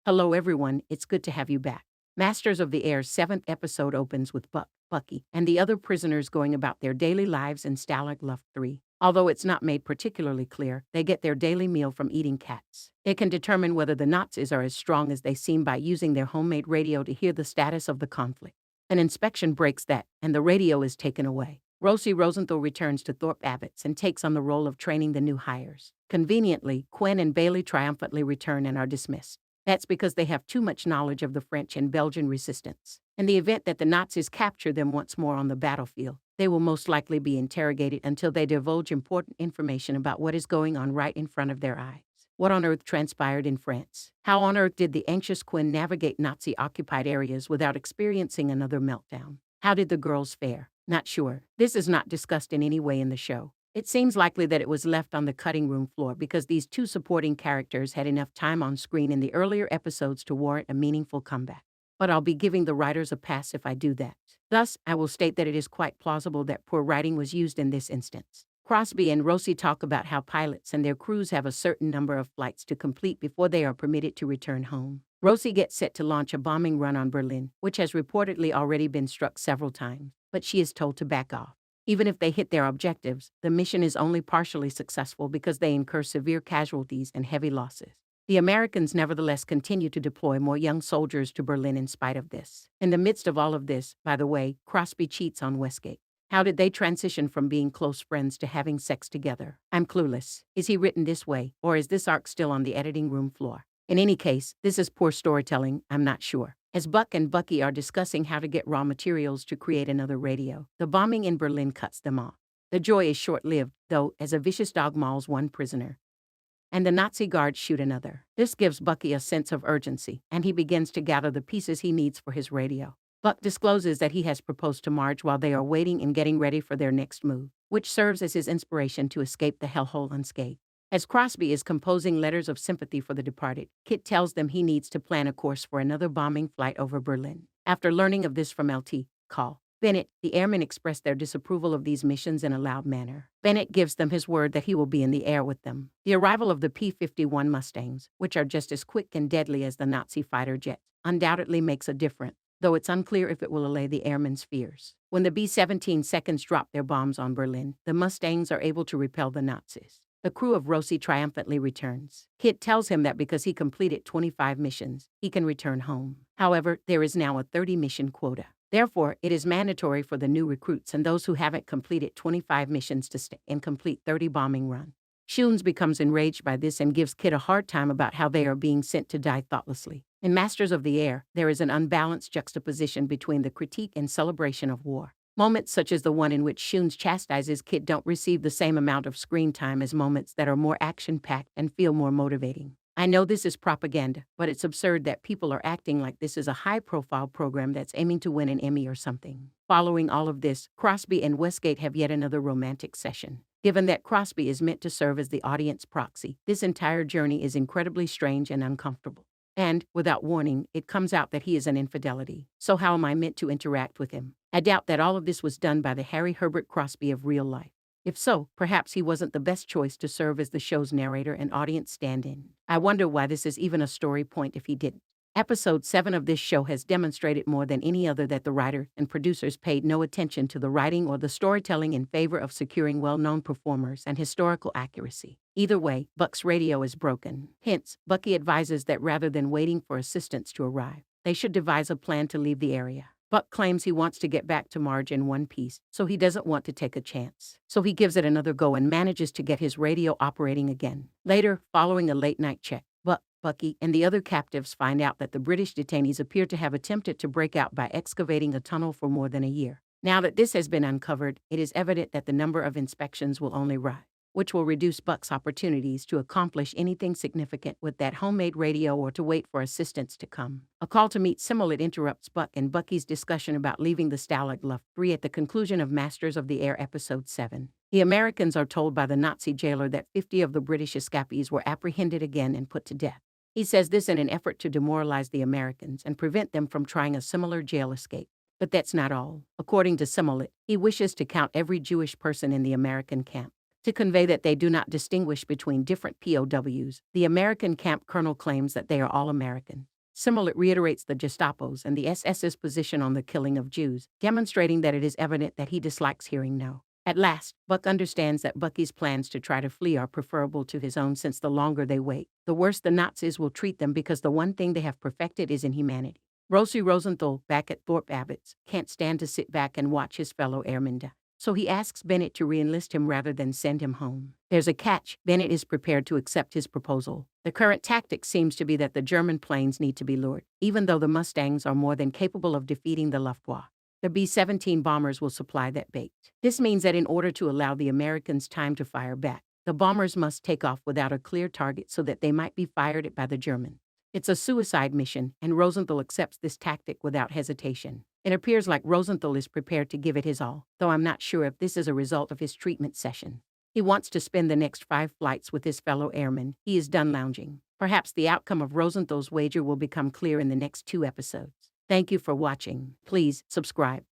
Hello, everyone. It's good to have you back. Masters of the Air's seventh episode opens with Bucky, and the other prisoners going about their daily lives in Stalag Luft III. Although it's not made particularly clear, they get their daily meal from eating cats. They can determine whether the Nazis are as strong as they seem by using their homemade radio to hear the status of the conflict. An inspection breaks that, and the radio is taken away. Rosie Rosenthal returns to Thorpe Abbott's and takes on the role of training the new hires. Conveniently, Quinn and Bailey triumphantly return and are dismissed. That's because they have too much knowledge of the French and Belgian resistance. In the event that the Nazis capture them once more on the battlefield, they will most likely be interrogated until they divulge important information about what is going on right in front of their eyes. What on earth transpired in France? How on earth did the anxious Quinn navigate Nazi-occupied areas without experiencing another meltdown? How did the girls fare? Not sure. This is not discussed in any way in the show. It seems likely that it was left on the cutting room floor because these two supporting characters had enough time on screen in the earlier episodes to warrant a meaningful comeback. But I'll be giving the writers a pass if I do that. Thus, I will state that it is quite plausible that poor writing was used in this instance. Crosby and Rosie talk about how pilots and their crews have a certain number of flights to complete before they are permitted to return home. Rosie gets set to launch a bombing run on Berlin, which has reportedly already been struck several times, but she is told to back off. Even if they hit their objectives, the mission is only partially successful because they incur severe casualties and heavy losses. The Americans nevertheless continue to deploy more young soldiers to Berlin in spite of this. In the midst of all of this, by the way, Crosby cheats on Westgate. How did they transition from being close friends to having sex together? I'm clueless. Is he written this way, or is this arc still on the editing room floor? In any case, this is poor storytelling, I'm not sure. As Buck and Bucky are discussing how to get raw materials to create another radio, the bombing in Berlin cuts them off. The joy is short-lived, though, as a vicious dog mauls one prisoner, and the Nazi guards shoot another. This gives Bucky a sense of urgency, and he begins to gather the pieces he needs for his radio. Buck discloses that he has proposed to Marge while they are waiting and getting ready for their next move, which serves as his inspiration to escape the hellhole unscathed. As Crosby is composing letters of sympathy for the departed, Kit tells them he needs to plan a course for another bombing flight over Berlin. After learning of this from LT, Call Bennett, the airmen express their disapproval of these missions in a loud manner. Bennett gives them his word that he will be in the air with them. The arrival of the P-51 Mustangs, which are just as quick and deadly as the Nazi fighter jets, undoubtedly makes a difference, though it's unclear if it will allay the airmen's fears. When the B-17 seconds drop their bombs on Berlin, the Mustangs are able to repel the Nazis. The crew of Rosie triumphantly returns. Kit tells him that because he completed 25 missions, he can return home. However, there is now a 30-mission quota. Therefore, it is mandatory for the new recruits and those who haven't completed 25 missions to stay and complete 30 bombing runs. Shoons becomes enraged by this and gives Kit a hard time about how they are being sent to die thoughtlessly. In Masters of the Air, there is an unbalanced juxtaposition between the critique and celebration of war. Moments such as the one in which Shoons chastises Kit don't receive the same amount of screen time as moments that are more action-packed and feel more motivating. I know this is propaganda, but it's absurd that people are acting like this is a high-profile program that's aiming to win an Emmy or something. Following all of this, Crosby and Westgate have yet another romantic session. Given that Crosby is meant to serve as the audience proxy, this entire journey is incredibly strange and uncomfortable. And, without warning, it comes out that he is an infidelity. So how am I meant to interact with him? I doubt that all of this was done by the Harry Herbert Crosby of real life. If so, perhaps he wasn't the best choice to serve as the show's narrator and audience stand-in. I wonder why this is even a story point if he didn't. Episode 7 of this show has demonstrated more than any other that the writer and producers paid no attention to the writing or the storytelling in favor of securing well-known performers and historical accuracy. Either way, Buck's radio is broken. Hence, Bucky advises that rather than waiting for assistance to arrive, they should devise a plan to leave the area. Buck claims he wants to get back to Marge in one piece, so he doesn't want to take a chance. So he gives it another go and manages to get his radio operating again. Later, following a late-night check, Bucky and the other captives find out that the British detainees appear to have attempted to break out by excavating a tunnel for more than a year. Now that this has been uncovered, it is evident that the number of inspections will only rise, which will reduce Buck's opportunities to accomplish anything significant with that homemade radio or to wait for assistance to come. A call to meet Simolet interrupts Buck and Bucky's discussion about leaving the Stalag Luft III at the conclusion of Masters of the Air Episode 7. The Americans are told by the Nazi jailer that 50 of the British escapees were apprehended again and put to death. He says this in an effort to demoralize the Americans and prevent them from trying a similar jail escape. But that's not all. According to Simolet, he wishes to count every Jewish person in the American camp. To convey that they do not distinguish between different POWs, the American camp colonel claims that they are all American. Similar reiterates the Gestapo's and the SS's position on the killing of Jews, demonstrating that it is evident that he dislikes hearing no. At last, Buck understands that Bucky's plans to try to flee are preferable to his own, since the longer they wait, the worse the Nazis will treat them, because the one thing they have perfected is inhumanity. Rosie Rosenthal, back at Thorpe Abbott's, can't stand to sit back and watch his fellow airmen die. So he asks Bennett to re-enlist him rather than send him home. There's a catch. Bennett is prepared to accept his proposal. The current tactic seems to be that the German planes need to be lured, even though the Mustangs are more than capable of defeating the Luftwaffe. The B-17 bombers will supply that bait. This means that in order to allow the Americans time to fire back, the bombers must take off without a clear target so that they might be fired at by the Germans. It's a suicide mission, and Rosenthal accepts this tactic without hesitation. It appears like Rosenthal is prepared to give it his all, though I'm not sure if this is a result of his treatment session. He wants to spend the next 5 flights with his fellow airmen. He is done lounging. Perhaps the outcome of Rosenthal's wager will become clear in the next 2 episodes. Thank you for watching. Please subscribe.